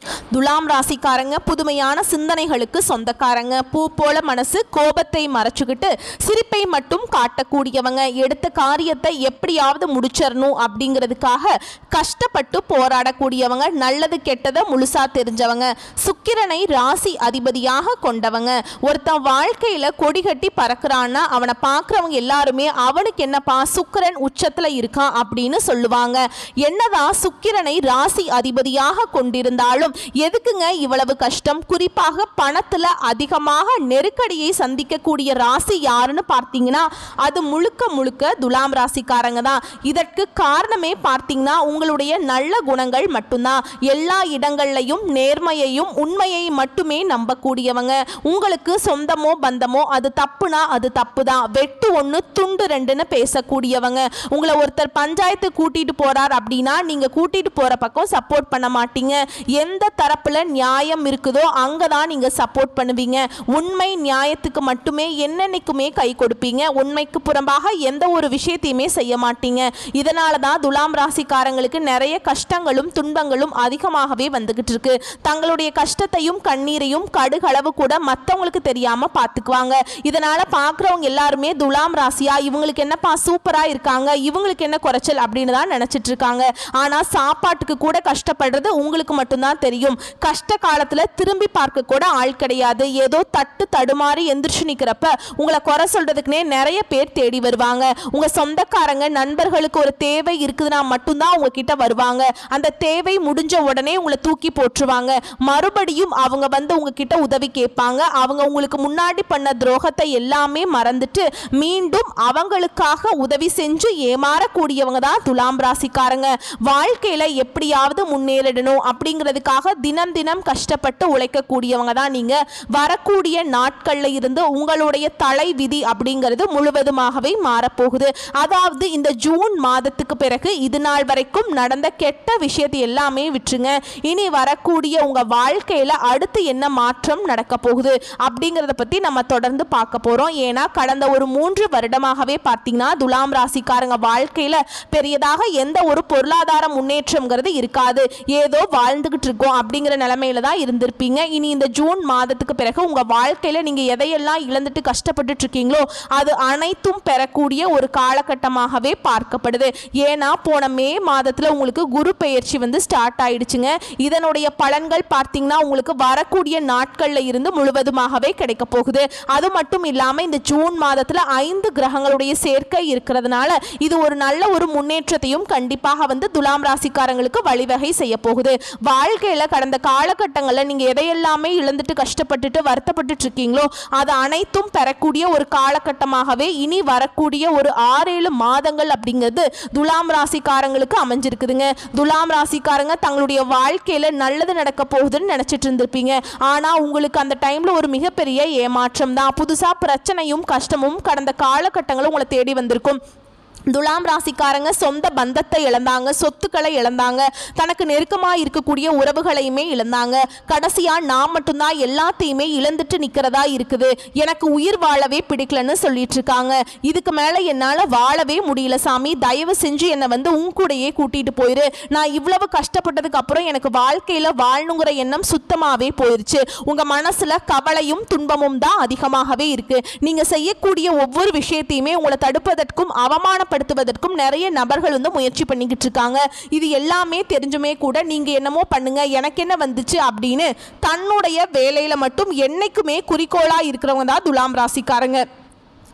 துலாம் ராசிக்காரங்க புதுமையான சிந்தனைகளுக்கு சொந்தக்காரங்க. பூ போல மனசு, கோபத்தை மறைச்சுக்கிட்டு சிரிப்பை மட்டும் காட்டக்கூடியவங்க. எடுத்த காரியத்தை எப்படியாவது முடிச்சிடணும் அப்படிங்கிறதுக்காக கஷ்டப்பட்டு போராடக்கூடியவங்க. நல்லது கெட்டதை முழுசா தெரிஞ்சவங்க. சுக்கிரனை ராசி அதிபதியாக கொண்டவங்க. ஒருத்தன் வாழ்க்கையில கொடி கட்டி பறக்கிறான்னா அவனை பார்க்குறவங்க எல்லாருமே அவனுக்கு என்னப்பா சுக்கிரன் உச்சத்துல இருக்கான் அப்படின்னு சொல்லுவாங்க. என்னதான் சுக்கிரனை ராசி அதிபதியாக கொண்டிருந்தாலும் எதுக்குங்க இவ்வளவு கஷ்டம்? குறிப்பாக பணத்துல அதிகமாக நெருக்கடியை சந்திக்கக்கூடிய ராசி யாருன்னு பார்த்தீங்கன்னா அது முழுக்க முழுக்க துலாம் ராசிக்காரங்க தான். இதற்கு காரணமே பார்த்தீங்கன்னா உங்களுடைய நல்ல குணங்கள் மட்டும்தான். எல்லா இடங்கள்லையும் நேர்மையையும் உண்மையை மட்டுமே நம்பக்கூடியவங்க. உங்களுக்கு சொந்தமோ பந்தமோ அது தப்புனா அது தப்பு தான், வெட்டு ஒன்று துண்டு ரெண்டுன்னு பேசக்கூடியவங்க. உங்களை ஒருத்தர் பஞ்சாயத்து கூட்டிட்டு போறார் அப்படின்னா நீங்க கூட்டிட்டு போற பக்கம் சப்போர்ட் பண்ண மாட்டீங்க. எந்த தரப்புல நியாயம் இருக்குதோ அங்கதான் நீங்க சப்போர்ட் பண்ணுவீங்க. உண்மை நியாயத்துக்கு மட்டுமே என்னன்னைக்குமே கை கொடுப்பீங்க. உண்மைக்கு புறம்பாக எந்த ஒரு விஷயத்தையுமே செய்ய மாட்டீங்க. இதனால தான் துலாம் ராசிக்காரங்களுக்கு நிறைய கஷ்டங்களும் துன்பங்களும் அதிகமாகவே வந்துகிட்டு இருக்கு. தங்களுடைய கஷ்டத்தையும் கண்ணீரையும் கடுகளவு கூட மற்றவங்களுக்கு தெரியாம பார்த்துக்குவாங்க. இதனால பார்க்குறவங்க எல்லாருமே துலாம் ராசியா இவங்களுக்கு என்னப்பா சூப்பரா இருக்காங்க, இவங்களுக்கு என்ன குறைச்சல் அப்படின்னு தான் நினைச்சிட்டு இருக்காங்க. ஆனா சாப்பாட்டுக்கு கூட கஷ்டப்படுறது உங்களுக்கு மட்டும்தான் தெரியும். கஷ்ட காலத்துல திரும்பி பார்க்க கூட ஆள் கிடையாது. ஏதோ தட்டு தடுமாறி எந்திரிச்சு நிக்கிறப்ப உங்களை குறை சொல்றதுக்குனே நிறைய பேர் தேடி வருவாங்க. உங்க சொந்தக்காரங்க நண்பர்களுக்கு ஒரு தேவை இருக்குதுன்னா மட்டும்தான் உங்ககிட்ட வருவாங்க. அந்த தேவை முடிஞ்ச உடனே உங்களை தூக்கி போட்டுருவாங்க. மறுபடியும் அவங்க வந்து உங்ககிட்ட உதவி கேட்பாங்க. அவங்க உங்களுக்கு முன்னாடி பண்ண துரோகத்தை எல்லாமே மறந்துட்டு மீண்டும் அவங்களுக்காக உதவி செஞ்சு ஏமாறக்கூடியவங்க தான் துலாம் ராசிக்காரங்க. வாழ்க்கையில எப்படியாவது முன்னேறிடணும் அப்படிங்கிறதுக்காக தினம் தினம் கஷ்டப்பட்டு உழைக்கக்கூடியவங்க தான் நீங்க. வரக்கூடிய நாட்கள்ல இருந்து உங்களுடைய தலை விதி அப்படிங்கிறது முழுவதுமாகவே மாறப்போகுது. அதாவது இந்த ஜூன் மாதத்துக்கு பிறகு இது நாள் வரைக்கும் நடந்த கெட்ட விஷயத்தை எல்லாமே விட்டுருங்க. இனி வரக்கூடிய உங்க வாழ்க்கையில அடுத்து என்ன மாற்றம் நடக்க போகுது அப்படிங்கிறத பத்தி நம்ம தொடர்ந்து பார்க்க போறோம். ஏன்னா கடந்த ஒரு 3 வருடமாகவே பார்த்தீங்கன்னா துலாம் ராசிக்காரங்க வாழ்க்கையில பெரியதாக எந்த ஒரு பொருளாதார முன்னேற்றம்ங்கிறது இருக்காது. ஏதோ வாழ்ந்துகிட்டு இருக்கோம் அப்படிங்கிற நிலைமையில தான் இருந்திருப்பீங்க. இனி இந்த ஜூன் மாதத்துக்கு பிறகு உங்க வாழ்க்கையில நீங்க எதையெல்லாம் இழந்துட்டு கஷ்டப்பட்டு இருக்கீங்களோ அது அனைத்தும் பெறக்கூடிய ஒரு காலகட்டமாகவே பார்க்கப்படுது. ஏன்னா போன மே மாதத்துல உங்களுக்கு குரு பெயர்ச்சி வந்து ஸ்டார்ட் ஆயிடுச்சுங்க. இதனுடைய பலன்கள் பார்த்தீங்கன்னா உங்களுக்கு வரக்கூடிய நாட்கள்ல இருந்து முழுவதுமாகவே கிடைக்க போகுது. அது மட்டும் இல்லாம இந்த ஜூன் மாதத்துல 5 கிரகங்களுடைய சேர்க்கை இருக்கிறதுனால இது ஒரு நல்ல ஒரு முன்னேற்றத்தையும் கண்டிப்பாக வந்து துலாம் ராசிக்காரங்களுக்கு வழிவகை செய்ய போகுது. வாழ்க்கையில கடந்த காலகட்டங்களில் நீங்க எதையெல்லாமே இழந்துட்டு கஷ்டப்பட்டுட்டு வருத்தப்பட்டு இருக்கீங்களோ அது அனைத்தும் பெறக்கூடிய ஒரு காலகட்டமாகவே இனி வரக்கூடிய ஒரு 6-7 மாதங்கள் அப்படிங்கிறது துலாம் ராசிக்காரங்களுக்கு அமைஞ்சிருக்குதுங்க. துலாம் ராசிக்காரங்க தங்களுடைய வாழ்க்கையில நல்லது நடக்க போகுதுன்னு நினைச்சிட்டு இருந்திருப்பீங்க. ஆனா உங்களுக்கு அந்த டைம்ல ஒரு மிகப்பெரிய ஏமாற்றம் தான். புதுசா பிரச்சனையும் கஷ்டமும் கடந்த காலகட்டங்களும் உங்களை தேடி வந்திருக்கும். துலாம் ராசிக்காரங்க சொந்த பந்தத்தை இழந்தாங்க, சொத்துக்களை இழந்தாங்க, தனக்கு நெருக்கமாக இருக்கக்கூடிய உறவுகளையுமே இழந்தாங்க. கடைசியா நான் மட்டும்தான் எல்லாத்தையுமே இழந்துட்டு நிற்கிறதா இருக்குது, எனக்கு உயிர் வாழவே பிடிக்கலன்னு சொல்லிட்டு இருக்காங்க. இதுக்கு மேலே என்னால் வாழவே முடியல சாமி, தயவு செஞ்சு என்னை வந்து உங்கூடையே கூட்டிட்டு போயிரு. நான் இவ்வளவு கஷ்டப்பட்டதுக்கு அப்புறம் எனக்கு வாழ்க்கையில் வாழணுங்கிற எண்ணம் சுத்தமாகவே போயிருச்சு. உங்கள் மனசில் கவலையும் துன்பமும் தான் அதிகமாகவே இருக்கு. நீங்கள் செய்யக்கூடிய ஒவ்வொரு விஷயத்தையுமே உங்களை தடுப்பதற்கும் அவமானப்படுத்துவதற்கும் நிறைய நபர்கள் வந்து முயற்சி பண்ணிக்கிட்டு இருக்காங்க. இது எல்லாமே தெரிஞ்சுமே கூட நீங்க என்னமோ பண்ணுங்க எனக்கு என்ன வந்துச்சு அப்படின்னு தன்னுடைய வேலையில மட்டும் என்னைக்குமே குறிக்கோளா இருக்கிறவங்க தான் துலாம் ராசிக்காரங்க.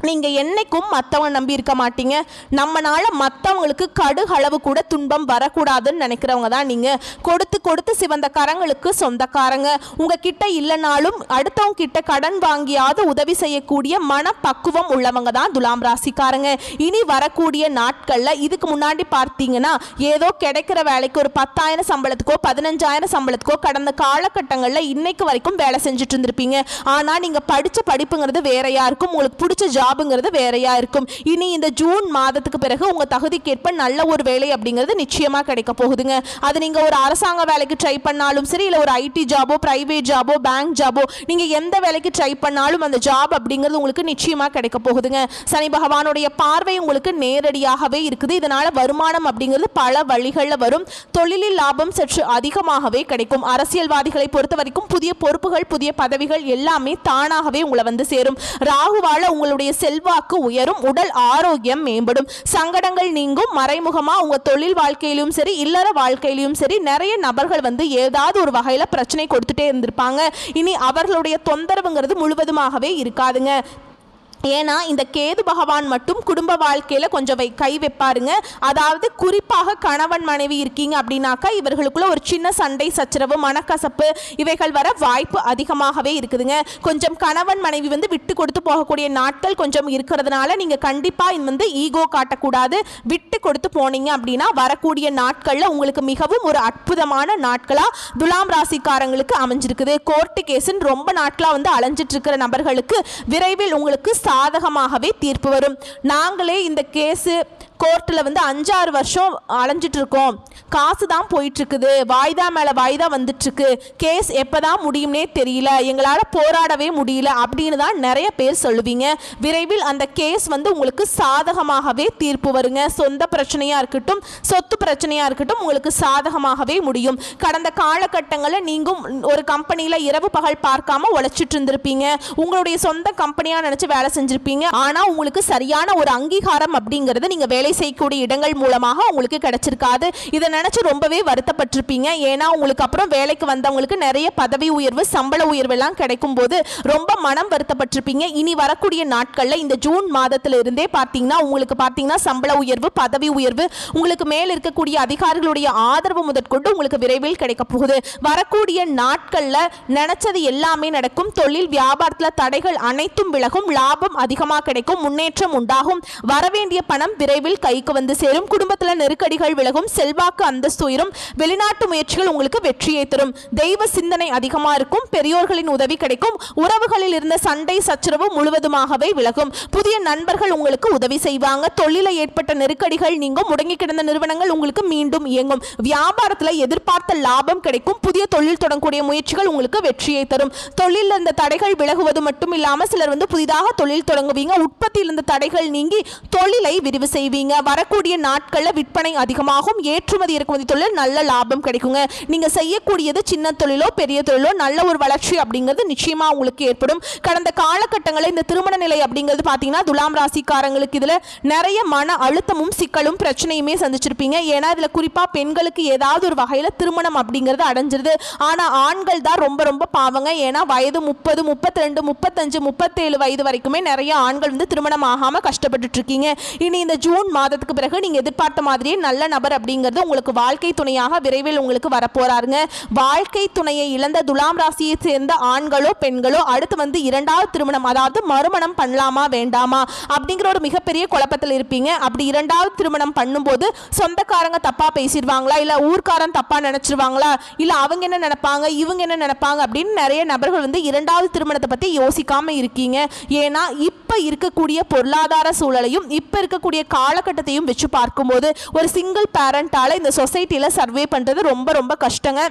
நீங்கள் என்னைக்கும் மற்றவங்க நம்பி இருக்க மாட்டீங்க. நம்மளால மற்றவங்களுக்கு கடுகளவு கூட துன்பம் வரக்கூடாதுன்னு நினைக்கிறவங்க தான் நீங்கள். கொடுத்து கொடுத்து சிவந்த கரங்களுக்கு சொந்தக்காரங்க. உங்ககிட்ட இல்லைனாலும் அடுத்தவங்க கிட்ட கடன் வாங்கியாவது உதவி செய்யக்கூடிய மனப்பக்குவம் உள்ளவங்க தான் துலாம் ராசிக்காரங்க. இனி வரக்கூடிய நாட்களில் இதுக்கு முன்னாடி பார்த்தீங்கன்னா ஏதோ கிடைக்கிற வேலைக்கு ஒரு 10,000 சம்பளத்துக்கோ 15,000 சம்பளத்துக்கோ கடந்த காலகட்டங்களில் இன்னைக்கு வரைக்கும் வேலை செஞ்சுட்டு இருந்திருப்பீங்க. ஆனால் நீங்கள் படித்த படிப்புங்கிறது வேறையா இருக்கும். உங்களுக்கு பிடிச்ச ஜாப் ஜாப்ங்கிறது வேறையா இருக்கும். இனி இந்த ஜூன் மாதத்துக்கு பிறகு உங்க தகுதிக்கேற்ப நல்ல ஒரு வேலை அப்படிங்கிறது நிச்சயமா கிடைக்க போகுதுங்க. அது நீங்க ஒரு அரசாங்க வேலைக்கு ட்ரை பண்ணாலும் சரி, இல்ல ஒரு ஐடி ஜாபோ, பிரைவேட் ஜாபோ, பேங்க் ஜாபோ, நீங்க எந்த வேலைக்கு ட்ரை பண்ணாலும் அந்த ஜாப் அப்படிங்கிறது உங்களுக்கு நிச்சயமா கிடைக்க போகுதுங்க. சனி பகவானுடைய பார்வை உங்களுக்கு நேரடியாகவே இருக்குது. இதனால வருமானம் அப்படிங்கிறது பல வழிகளில் வரும். தொழிலில் லாபம் சற்று அதிகமாகவே கிடைக்கும். அரசியல்வாதிகளை பொறுத்த வரைக்கும் புதிய பொறுப்புகள், புதிய பதவிகள் எல்லாமே தானாகவே உங்களை வந்து சேரும். ராகுவால உங்களுடைய செல்வாக்கு உயரும். உடல் ஆரோக்கியம் மேம்படும். சங்கடங்கள் நீங்கும். மறைமுகமா உங்க தொழில் வாழ்க்கையிலும் சரி, இல்லற வாழ்க்கையிலும் சரி, நிறைய நபர்கள் வந்து ஏதாவது ஒரு வகையில பிரச்சனை கொடுத்துட்டே இருந்திருப்பாங்க. இனி அவர்களுடைய தொந்தரவுங்கிறது முழுவதுமாகவே இருக்காதுங்க. ஏன்னா இந்த கேது பகவான் மட்டும் குடும்ப வாழ்க்கையில் கொஞ்சம் கை வைப்பாருங்க. அதாவது குறிப்பாக கணவன் மனைவி இருக்கீங்க அப்படின்னாக்கா இவர்களுக்குள்ள ஒரு சின்ன சண்டை சச்சரவு, மனக்கசப்பு இவைகள் வர வாய்ப்பு அதிகமாகவே இருக்குதுங்க. கொஞ்சம் கணவன் மனைவி வந்து விட்டு கொடுத்து போகக்கூடிய நாட்கள் கொஞ்சம் இருக்கிறதுனால நீங்கள் கண்டிப்பாக வந்து ஈகோ காட்டக்கூடாது. விட்டு கொடுத்து போனீங்க அப்படின்னா வரக்கூடிய நாட்களில் உங்களுக்கு மிகவும் ஒரு அற்புதமான நாட்களாக துலாம் ராசிக்காரங்களுக்கு அமைஞ்சிருக்குது. கோர்ட்டு கேஸுன்னு ரொம்ப நாட்களாக வந்து அலைஞ்சிட்டு இருக்கிற நபர்களுக்கு விரைவில் உங்களுக்கு சாதகமாகவே தீர்ப்பு வரும். நாங்களே இந்த கேஸு கோர்ட்டில் வந்து 5-6 வருஷம் அலைஞ்சிட்டு இருக்கோம், காசு தான் போயிட்டுருக்குது, வாய்தா மேலே வாய்தா வந்துட்டுருக்கு, கேஸ் எப்போ தான் முடியும்னே தெரியல, எங்களால் போராடவே முடியல அப்படின்னு தான் நிறைய பேர் சொல்லுவீங்க. விரைவில் அந்த கேஸ் வந்து உங்களுக்கு சாதகமாகவே தீர்ப்பு வருங்க. சொந்த பிரச்சனையாக இருக்கட்டும், சொத்து பிரச்சனையாக இருக்கட்டும், உங்களுக்கு சாதகமாகவே முடியும். கடந்த காலகட்டங்களில் நீங்கள் ஒரு கம்பெனியில் இரவு பகல் பார்க்காம உழைச்சிட்டு இருந்திருப்பீங்க. உங்களுடைய சொந்த கம்பெனியாக நினச்சி வேலை செஞ்சுருப்பீங்க. ஆனால் உங்களுக்கு சரியான ஒரு அங்கீகாரம் அப்படிங்கிறது நீங்கள் வேலை செய்யக்கூடிய இடங்கள் மூலமாக உங்களுக்கு கிடைச்சிருக்காது. இதை நினைச்சு ரொம்பவே வருத்தப்பட்டிருப்பீங்க. ஏன்னா உங்களுக்கு அப்புறம் வேலைக்கு வந்தவங்களுக்கு நிறைய பதவி உயர்வு, சம்பள உயர்வு எல்லாம் கிடைக்கும் போது ரொம்ப மனம் வருத்தப்பட்டிருப்பீங்க. இனி வரக்கூடிய நாட்கள்ல இந்த ஜூன் மாதத்துல இருந்தே உங்களுக்கு சம்பள உயர்வு, பதவி உயர்வு, உங்களுக்கு மேல் இருக்கக்கூடிய அதிகாரிகளுடைய ஆதரவு முதற்கொண்டு உங்களுக்கு விரைவில் கிடைக்க போகுது. வரக்கூடிய நாட்கள்ல நினைச்சது எல்லாமே நடக்கும். தொழில் வியாபாரத்துல தடைகள் அனைத்தும் விலகும். லாபம் அதிகமாக கிடைக்கும். முன்னேற்றம் உண்டாகும். வரவேண்டிய பணம் விரைவில் கைக்கு வந்து சேரும். குடும்பத்தில் நெருக்கடிகள் விலகும். செல்வாக்கு அந்தஸ்து உயரும். வெளிநாட்டு முயற்சிகள் உங்களுக்கு வெற்றியை தரும். தெய்வ சிந்தனை அதிகமாக இருக்கும். பெரியோர்களின் உதவி கிடைக்கும். உறவுகளில் இருந்த சண்டை சச்சரவு முழுவதுமாகவே விலகும். புதிய நண்பர்கள் உங்களுக்கு உதவி செய்வாங்க. தொழிலில் ஏற்பட்ட நெருக்கடிகள் நீங்கும். முடங்கி கிடந்த நிறுவனங்கள் உங்களுக்கு மீண்டும் இயங்கும். வியாபாரத்தில் எதிர்பார்த்த லாபம் கிடைக்கும். புதிய தொழில் தொடங்கக்கூடிய முயற்சிகள் உங்களுக்கு வெற்றியை தரும். தொழிலில் இருந்த தடைகள் விலகுவது மட்டும் இல்லாமல் சிலர் வந்து புதிதாக தொழில் தொடங்குவீங்க. உற்பத்தியில் இருந்த தடைகள் நீங்கி தொழிலை விரிவு செய்வீங்க. வரக்கூடிய நாட்களில் விற்பனை அதிகமாகும். ஏற்றுமதி இறக்குமதி தொழில் நல்ல லாபம் கிடைக்குங்க. நீங்க செய்யக்கூடியது சின்ன தொழிலோ பெரிய தொழிலோ நல்ல ஒரு வளர்ச்சி அப்படிங்கிறது நிச்சயமா உங்களுக்கு ஏற்படும். கடந்த காலகட்டங்களில் இந்த திருமண நிலை அப்படிங்கிறது பார்த்தீங்கன்னா துலாம் ராசிக்காரங்களுக்கு இதுல நிறைய மன அழுத்தமும் சிக்கலும் பிரச்சனையுமே சந்திச்சிருப்பீங்க. ஏன்னா இதுல குறிப்பா பெண்களுக்கு ஏதாவது ஒரு வகையில திருமணம் அப்படிங்கிறது அடைஞ்சிருது. ஆனா ஆண்கள் தான் ரொம்ப ரொம்ப பாவங்க. ஏன்னா வயது 30, 32, 35, 37 வயது வரைக்குமே நிறைய ஆண்கள் வந்து திருமணம் ஆகாம கஷ்டப்பட்டு இருக்கீங்க. இனி இந்த ஜூன் மாதத்துக்கு பிறகு நீங்க எதிர்பார்த்த மாதிரியே நல்ல நபர் அப்படிங்கிறது உங்களுக்கு வாழ்க்கை துணையாக விரைவில் உங்களுக்கு வரப்போறாருங்க. வாழ்க்கை துணையை இழந்த துலாம் ராசியை சேர்ந்த ஆண்களோ பெண்களோ அடுத்து வந்து இரண்டாவது திருமணம், அதாவது மறுமணம் பண்ணலாமா வேண்டாமா அப்படிங்கிற ஒரு மிகப்பெரிய குழப்பத்தில் இருப்பீங்க. அப்படி இரண்டாவது திருமணம் பண்ணும்போது சொந்தக்காரங்க தப்பா பேசிடுவாங்களா, இல்ல ஊர்க்காரன் தப்பா நினைச்சிருவாங்களா, இல்ல அவங்க என்ன நினைப்பாங்க, இவங்க என்ன நினைப்பாங்க அப்படின்னு நிறைய நபர்கள் வந்து இரண்டாவது திருமணத்தை பத்தி யோசிக்காம இருக்கீங்க. ஏன்னா இப்ப இருக்கக்கூடிய பொருளாதார சூழலையும் இப்ப இருக்கக்கூடிய காலகட்டத்தையும் வச்சு பார்க்கும்போது ஒரு சிங்கிள் பேரண்டால இந்த சொசைட்டில சர்வே பண்றது ரொம்ப ரொம்ப கஷ்டங்க.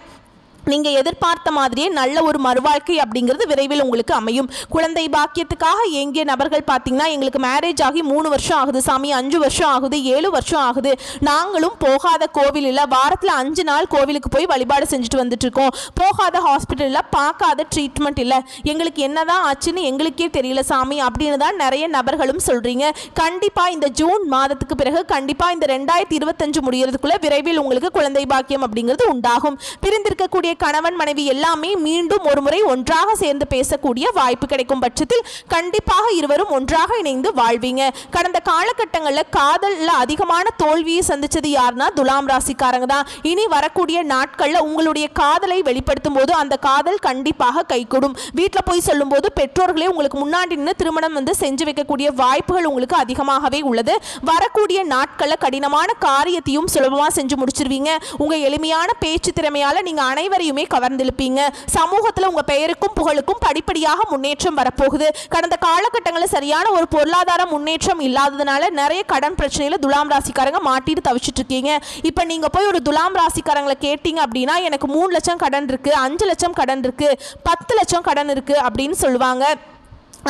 நீங்கள் எதிர்பார்த்த மாதிரியே நல்ல ஒரு மறுவாழ்க்கை அப்படிங்கிறது விரைவில் உங்களுக்கு அமையும். குழந்தை பாக்கியத்துக்காக ஏங்கிய நபர்கள் பார்த்தீங்கன்னா எங்களுக்கு மேரேஜ் ஆகி 3 வருஷம் ஆகுது சாமி, 5 வருஷம் ஆகுது, 7 வருஷம் ஆகுது, நாங்களும் போகாத கோவில் இல்லை, வாரத்தில் 5 நாள் கோவிலுக்கு போய் வழிபாடு செஞ்சுட்டு வந்துட்டு இருக்கோம், போகாத ஹாஸ்பிட்டலில் பார்க்காத ட்ரீட்மெண்ட் இல்லை, எங்களுக்கு என்னதான் ஆச்சுன்னு எங்களுக்கே தெரியல சாமி அப்படின்னு தான் நிறைய நபர்களும் சொல்கிறீங்க. கண்டிப்பாக இந்த ஜூன் மாதத்துக்கு பிறகு கண்டிப்பாக இந்த 2025 முடியறதுக்குள்ள விரைவில் உங்களுக்கு குழந்தை பாக்கியம் அப்படிங்கிறது உண்டாகும். பிரிந்திருக்கக்கூடிய கணவன் மனைவி எல்லாமே மீண்டும் ஒரு முறை ஒன்றாக சேர்ந்து பேசக்கூடிய வாய்ப்பு கிடைக்கும் பட்சத்தில் கண்டிப்பாக இருவரும் ஒன்றாக இணைந்து வாழ்வீங்க. கடந்த காலகட்டங்களில் காதல்ல அதிகமான தோல்வியை சந்திச்சது யாருன்னா துலாம் ராசிக்காரங்க தான். இனி வரக்கூடிய நாட்களில் உங்களுடைய காதலை வெளிப்படுத்தும் போது அந்த காதல் கண்டிப்பாக கைகூடும். வீட்டில் போய் சொல்லும் போது பெற்றோர்களே உங்களுக்கு முன்னாடி நின்று திருமணம் வந்து செஞ்சு வைக்கக்கூடிய வாய்ப்புகள் உங்களுக்கு அதிகமாகவே உள்ளது. வரக்கூடிய நாட்களில் கடினமான காரியத்தையும் சுலபமாக செஞ்சு முடிச்சிருவீங்க. உங்க எளிமையான பேச்சு திறமையால நீங்க அனைவரும் அனைவரையுமே கவர்ந்திருப்பீங்க. சமூகத்தில் உங்க பெயருக்கும் புகழுக்கும் படிப்படியாக முன்னேற்றம் வரப்போகுது. கடந்த காலகட்டங்களில் சரியான ஒரு பொருளாதார முன்னேற்றம் இல்லாததுனால நிறைய கடன் பிரச்சனையில துலாம் ராசிக்காரங்க மாட்டிட்டு தவிச்சிட்டு இருக்கீங்க. இப்ப நீங்க போய் ஒரு துலாம் ராசிக்காரங்களை கேட்டீங்க அப்படின்னா எனக்கு 3 லட்சம் கடன் இருக்கு, 5 லட்சம் கடன் இருக்கு, 10 லட்சம் கடன் இருக்கு அப்படின்னு சொல்லுவாங்க.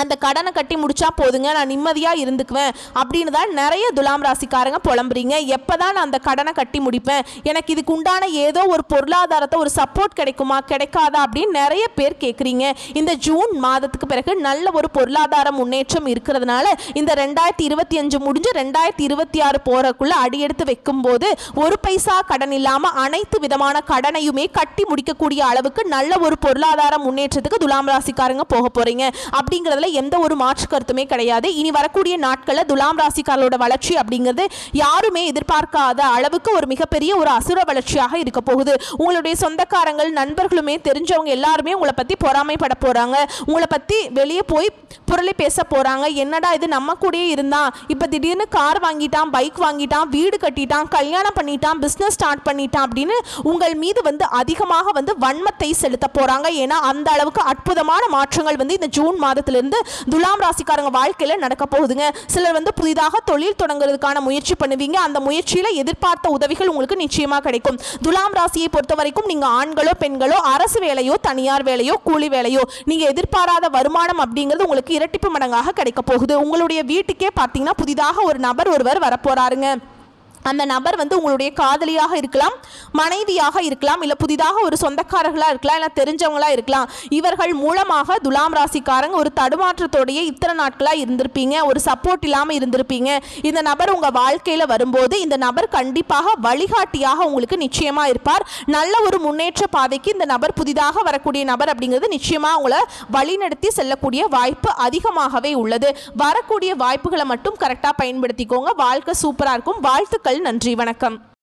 அந்த கடனை கட்டி முடிச்சா போதுங்க, நான் நிம்மதியாக இருந்துக்குவேன் அப்படின்னு தான் நிறைய துலாம் ராசிக்காரங்க புலம்புறீங்க. எப்போ தான் நான் அந்த கடனை கட்டி முடிப்பேன், எனக்கு இதுக்கு உண்டான ஏதோ ஒரு பொருளாதாரத்தை ஒரு சப்போர்ட் கிடைக்குமா கிடைக்காதா அப்படின்னு நிறைய பேர் கேட்குறீங்க. இந்த ஜூன் மாதத்துக்கு பிறகு நல்ல ஒரு பொருளாதார முன்னேற்றம் இருக்கிறதுனால இந்த 2025 முடிஞ்சு 2026 போகிறக்குள்ள அடியெடுத்து வைக்கும்போது ஒரு பைசா கடன் இல்லாமல் அனைத்து விதமான கடனையுமே கட்டி முடிக்கக்கூடிய அளவுக்கு நல்ல ஒரு பொருளாதார முன்னேற்றத்துக்கு துலாம் ராசிக்காரங்க போக போகிறீங்க. அப்படிங்கிறது எந்த ஒரு மாற்று கருத்துமே கிடையாது. இனி வரக்கூடிய நாட்களில் துலாம் ராசிக்காரர்களோட வளர்ச்சி அப்படிங்கிறது யாருமே எதிர்பார்க்காத அளவுக்கு ஒரு மிகப்பெரிய ஒரு அசுர வளர்ச்சியாக இருக்க போகுது. உங்களுடைய சொந்தக்காரங்கள் நண்பர்களுமே தெரிஞ்சவங்க எல்லாருமே உங்களை பத்தி பொறாமைப்பட போறாங்க. உங்களை பத்தி வெளியே போய் புரளி பேச போறாங்க. என்னடா இது நம்ம கூடயே இருந்தா இப்ப திடீர்னு கார் வாங்கிட்டான், பைக் வாங்கிட்டான், வீடு கட்டிட்டான், கல்யாணம் பண்ணிட்டான், பிசினஸ் ஸ்டார்ட் பண்ணிட்டான் அப்படின்னு உங்கள் மீது அதிகமாக வன்மத்தை செலுத்த போறாங்க. ஏன்னா அந்த அளவுக்கு அற்புதமான மாற்றங்கள் இந்த ஜூன் மாதத்திலிருந்து துலாம் ராசிக்காரங்க வாழ்க்கையில நடக்க போகுதுங்க. சிலர் புதிதாக தொழில் தொடங்குறதுக்கான முயற்சி பண்ணுவீங்க. அந்த முயற்சியில எதிர்பார்த்த உதவிகள் உங்களுக்கு நிச்சயமா கிடைக்கும். துலாம் ராசியை பொறுத்த வரைக்கும் நீங்க ஆண்களோ பெண்களோ அரசு வேலையோ தனியார் வேலையோ கூலி வேலையோ நீங்க எதிர்பாராத வருமானம் அப்படிங்கிறது உங்களுக்கு இரட்டிப்பு மடங்காக கிடைக்க போகுது. உங்களுடைய வீட்டுக்கே பார்த்தீங்கன்னா புதிதாக ஒரு நபர் ஒருவர் வரப்போறாருங்க. அந்த நபர் உங்களுடைய காதலியாக இருக்கலாம், மனைவியாக இருக்கலாம், இல்லை புதிதாக ஒரு சொந்தக்காரர்களாக இருக்கலாம், இல்லை தெரிஞ்சவங்களாக இருக்கலாம். இவர்கள் மூலமாக துலாம் ராசிக்காரங்க ஒரு தடுமாற்றத்தோடைய இத்தனை நாட்களாக இருந்திருப்பீங்க, ஒரு சப்போர்ட் இல்லாமல் இருந்திருப்பீங்க. இந்த நபர் உங்கள் வாழ்க்கையில் வரும்போது இந்த நபர் கண்டிப்பாக வழிகாட்டியாக உங்களுக்கு நிச்சயமாக இருப்பார். நல்ல ஒரு முன்னேற்ற பாதைக்கு இந்த நபர் புதிதாக வரக்கூடிய நபர் அப்படிங்கிறது நிச்சயமாக உங்களை வழிநடத்தி செல்லக்கூடிய வாய்ப்பு அதிகமாகவே உள்ளது. வரக்கூடிய வாய்ப்புகளை மட்டும் கரெக்டாக பயன்படுத்திக்கோங்க. வாழ்க்கை சூப்பராக இருக்கும். வாழ்த்துக்கள். நன்றி, வணக்கம்.